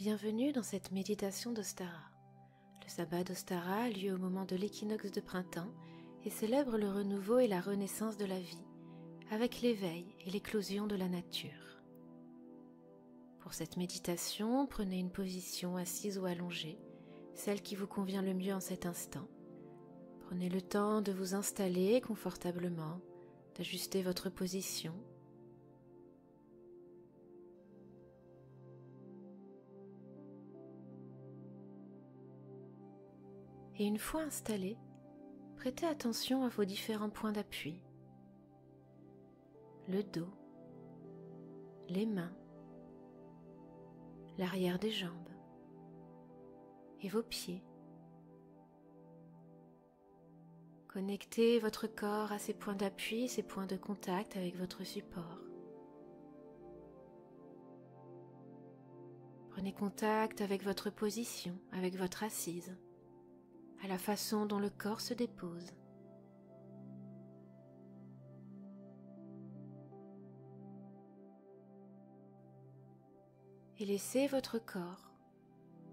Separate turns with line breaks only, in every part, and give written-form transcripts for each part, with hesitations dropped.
Bienvenue dans cette méditation d'Ostara. Le sabbat d'Ostara a lieu au moment de l'équinoxe de printemps et célèbre le renouveau et la renaissance de la vie, avec l'éveil et l'éclosion de la nature. Pour cette méditation, prenez une position assise ou allongée, celle qui vous convient le mieux en cet instant. Prenez le temps de vous installer confortablement, d'ajuster votre position. Et une fois installé, prêtez attention à vos différents points d'appui. Le dos, les mains, l'arrière des jambes et vos pieds. Connectez votre corps à ces points d'appui, ces points de contact avec votre support. Prenez contact avec votre position, avec votre assise, à la façon dont le corps se dépose. Et laissez votre corps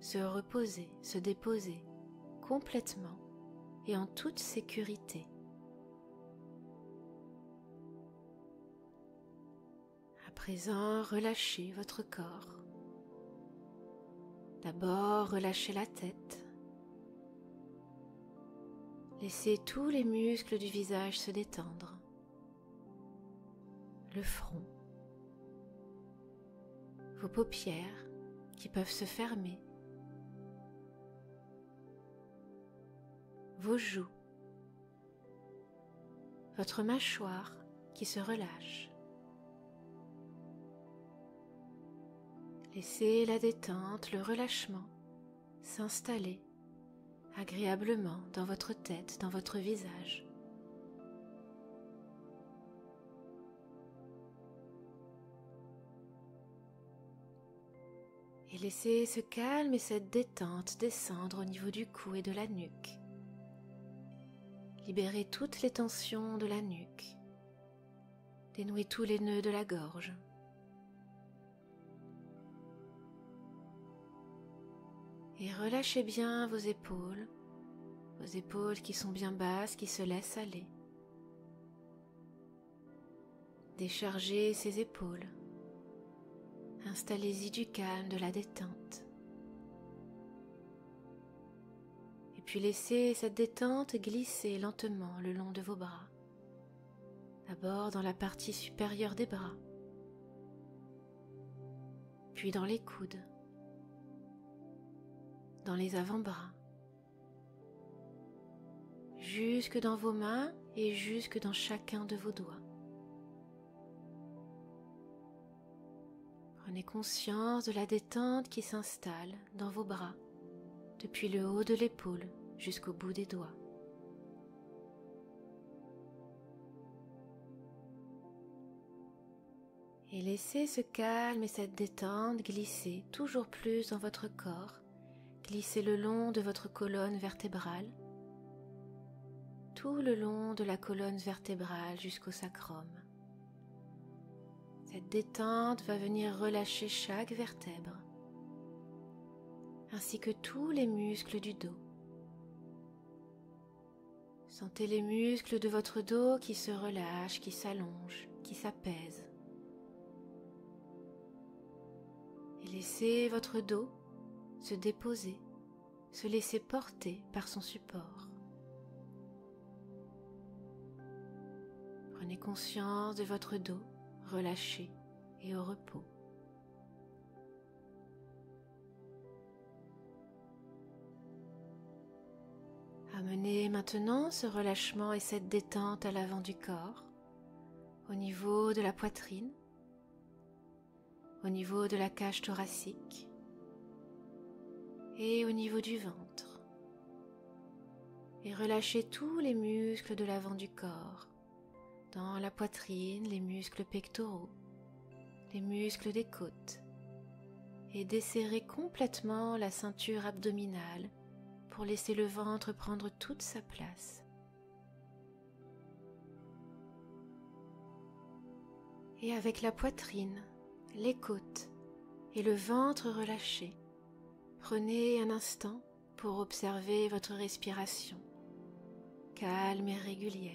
se reposer, se déposer complètement et en toute sécurité. À présent, relâchez votre corps. D'abord, relâchez la tête. Laissez tous les muscles du visage se détendre. Le front. Vos paupières qui peuvent se fermer. Vos joues. Votre mâchoire qui se relâche. Laissez la détente, le relâchement s'installer agréablement dans votre tête, dans votre visage. Et laissez ce calme et cette détente descendre au niveau du cou et de la nuque. Libérez toutes les tensions de la nuque. Dénouez tous les nœuds de la gorge. Et relâchez bien vos épaules qui sont bien basses, qui se laissent aller. Déchargez ces épaules. Installez-y du calme, de la détente. Et puis laissez cette détente glisser lentement le long de vos bras. D'abord dans la partie supérieure des bras, puis dans les coudes, dans les avant-bras, jusque dans vos mains et jusque dans chacun de vos doigts. Prenez conscience de la détente qui s'installe dans vos bras, depuis le haut de l'épaule jusqu'au bout des doigts. Et laissez ce calme et cette détente glisser toujours plus dans votre corps, glisser le long de votre colonne vertébrale, tout le long de la colonne vertébrale jusqu'au sacrum. Cette détente va venir relâcher chaque vertèbre, ainsi que tous les muscles du dos. Sentez les muscles de votre dos qui se relâchent, qui s'allongent, qui s'apaisent. Et laissez votre dos se déposer, se laisser porter par son support. Prenez conscience de votre dos relâché et au repos. Amenez maintenant ce relâchement et cette détente à l'avant du corps, au niveau de la poitrine, au niveau de la cage thoracique et au niveau du ventre. Et relâchez tous les muscles de l'avant du corps, dans la poitrine, les muscles pectoraux, les muscles des côtes, et desserrez complètement la ceinture abdominale pour laisser le ventre prendre toute sa place. Et avec la poitrine, les côtes et le ventre relâché, Prenez un instant pour observer votre respiration, calme et régulière,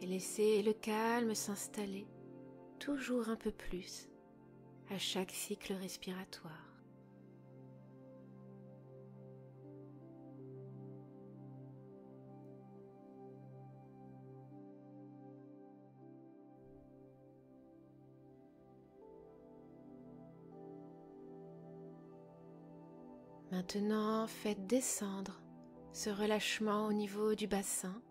et laissez le calme s'installer toujours un peu plus à chaque cycle respiratoire. Maintenant, faites descendre ce relâchement au niveau du bassin.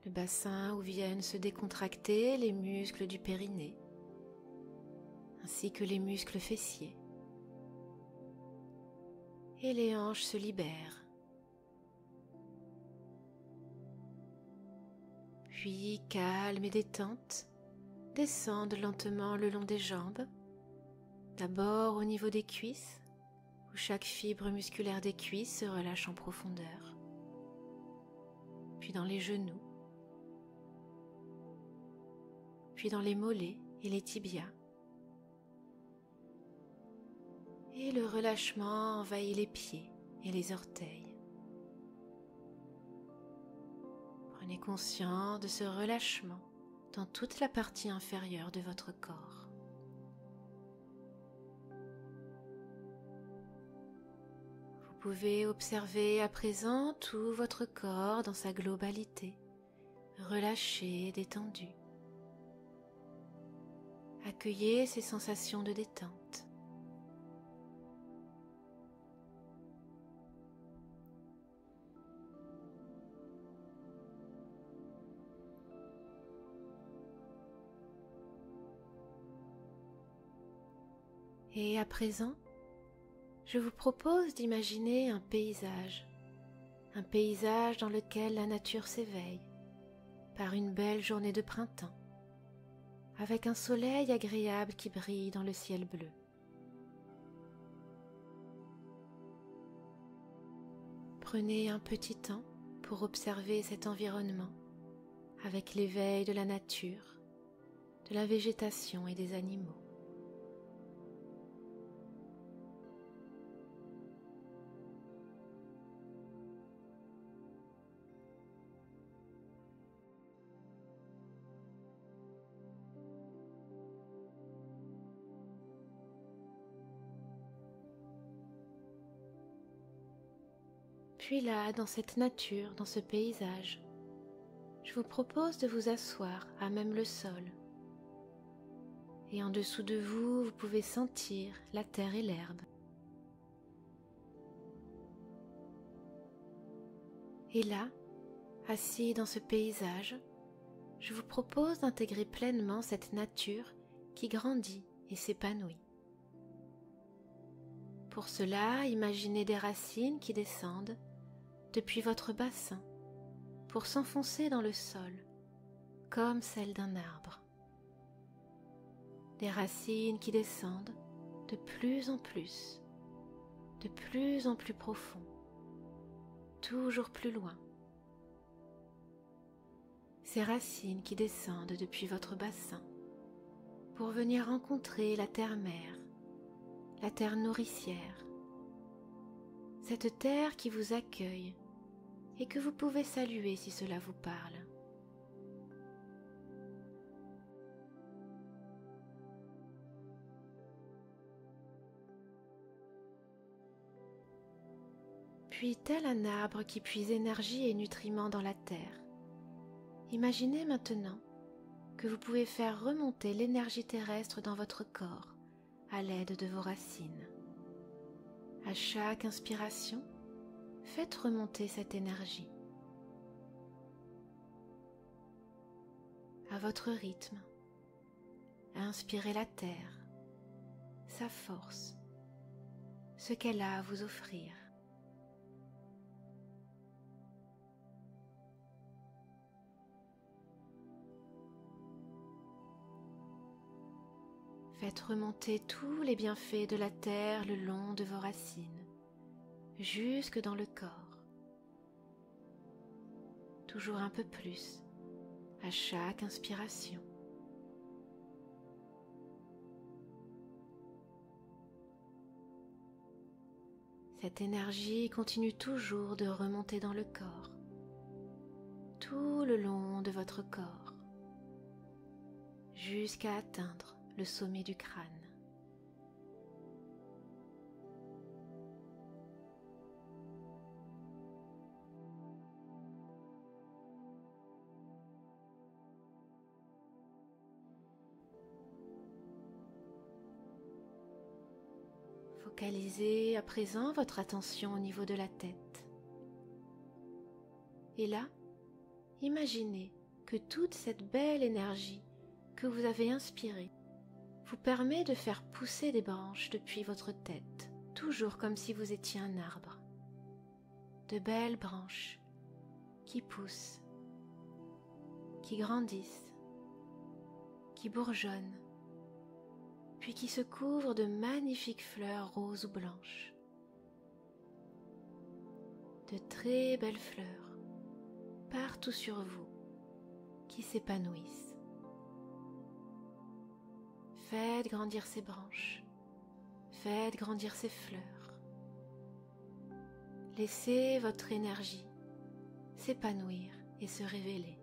Le bassin où viennent se décontracter les muscles du périnée, ainsi que les muscles fessiers. Et les hanches se libèrent. Puis, calme et détente, descendent lentement le long des jambes. D'abord au niveau des cuisses, où chaque fibre musculaire des cuisses se relâche en profondeur. Puis dans les genoux. Puis dans les mollets et les tibias. Et le relâchement envahit les pieds et les orteils. Prenez conscience de ce relâchement dans toute la partie inférieure de votre corps. Vous pouvez observer à présent tout votre corps dans sa globalité, relâché et détendu. Accueillez ces sensations de détente. Et à présent, je vous propose d'imaginer un paysage dans lequel la nature s'éveille par une belle journée de printemps, avec un soleil agréable qui brille dans le ciel bleu. Prenez un petit temps pour observer cet environnement avec l'éveil de la nature, de la végétation et des animaux. Puis là, dans cette nature, dans ce paysage, je vous propose de vous asseoir à même le sol. Et en dessous de vous, vous pouvez sentir la terre et l'herbe. Et là, assis dans ce paysage, je vous propose d'intégrer pleinement cette nature qui grandit et s'épanouit. Pour cela, imaginez des racines qui descendent depuis votre bassin pour s'enfoncer dans le sol, comme celles d'un arbre. Des racines qui descendent de plus en plus profond, toujours plus loin. Ces racines qui descendent depuis votre bassin pour venir rencontrer la terre-mère, la terre nourricière, cette terre qui vous accueille et que vous pouvez saluer si cela vous parle. Puis, tel un arbre qui puise énergie et nutriments dans la terre, imaginez maintenant que vous pouvez faire remonter l'énergie terrestre dans votre corps à l'aide de vos racines. À chaque inspiration, faites remonter cette énergie. À votre rythme, inspirez la terre, sa force, ce qu'elle a à vous offrir. Faites remonter tous les bienfaits de la terre le long de vos racines, jusque dans le corps. Toujours un peu plus, à chaque inspiration. Cette énergie continue toujours de remonter dans le corps, tout le long de votre corps, jusqu'à atteindre le sommet du crâne. Focalisez à présent votre attention au niveau de la tête. Et là, imaginez que toute cette belle énergie que vous avez inspirée vous permet de faire pousser des branches depuis votre tête, toujours comme si vous étiez un arbre. De belles branches qui poussent, qui grandissent, qui bourgeonnent, puis qui se couvrent de magnifiques fleurs roses ou blanches. De très belles fleurs partout sur vous qui s'épanouissent. Faites grandir ces branches, faites grandir ces fleurs. Laissez votre énergie s'épanouir et se révéler.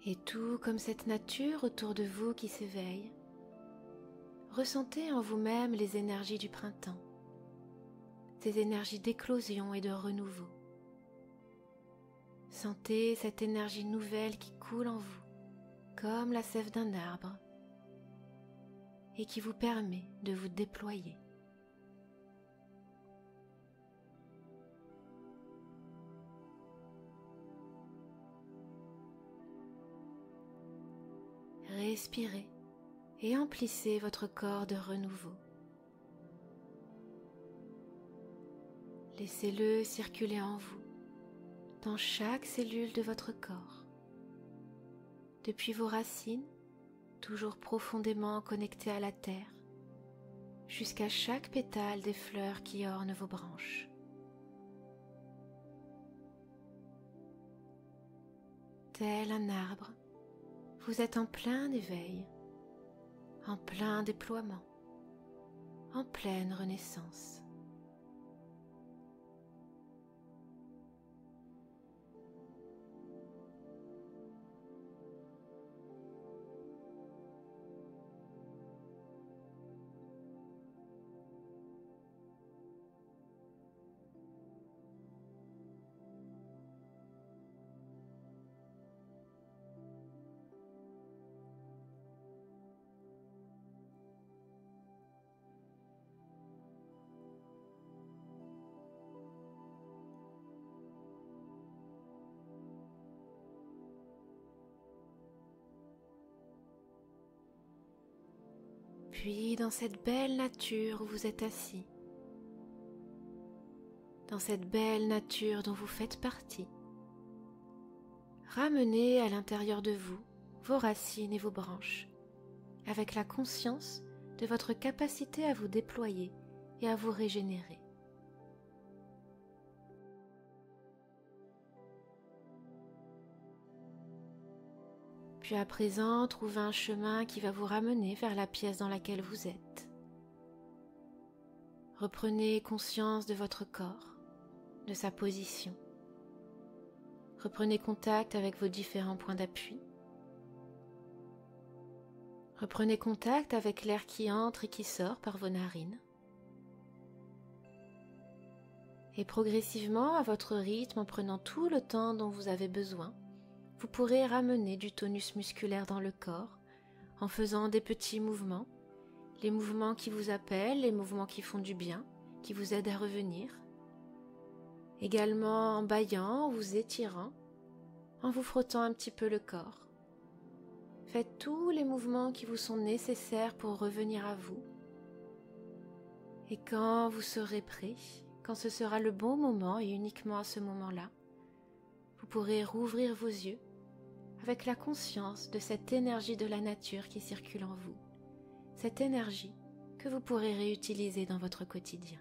Et tout comme cette nature autour de vous qui s'éveille, ressentez en vous-même les énergies du printemps, ces énergies d'éclosion et de renouveau. Sentez cette énergie nouvelle qui coule en vous, comme la sève d'un arbre, et qui vous permet de vous déployer. Respirez et emplissez votre corps de renouveau. Laissez-le circuler en vous, dans chaque cellule de votre corps, depuis vos racines, toujours profondément connectées à la terre, jusqu'à chaque pétale des fleurs qui ornent vos branches. Tel un arbre, vous êtes en plein éveil, en plein déploiement, en pleine renaissance. Puis dans cette belle nature où vous êtes assis, dans cette belle nature dont vous faites partie, ramenez à l'intérieur de vous vos racines et vos branches, avec la conscience de votre capacité à vous déployer et à vous régénérer. Puis à présent, trouvez un chemin qui va vous ramener vers la pièce dans laquelle vous êtes. Reprenez conscience de votre corps, de sa position. Reprenez contact avec vos différents points d'appui. Reprenez contact avec l'air qui entre et qui sort par vos narines. Et progressivement, à votre rythme, en prenant tout le temps dont vous avez besoin, vous pourrez ramener du tonus musculaire dans le corps en faisant des petits mouvements, les mouvements qui vous appellent, les mouvements qui font du bien, qui vous aident à revenir. Également en bâillant, en vous étirant, en vous frottant un petit peu le corps. Faites tous les mouvements qui vous sont nécessaires pour revenir à vous. Et quand vous serez prêt, quand ce sera le bon moment et uniquement à ce moment-là, vous pourrez rouvrir vos yeux avec la conscience de cette énergie de la nature qui circule en vous, cette énergie que vous pourrez réutiliser dans votre quotidien.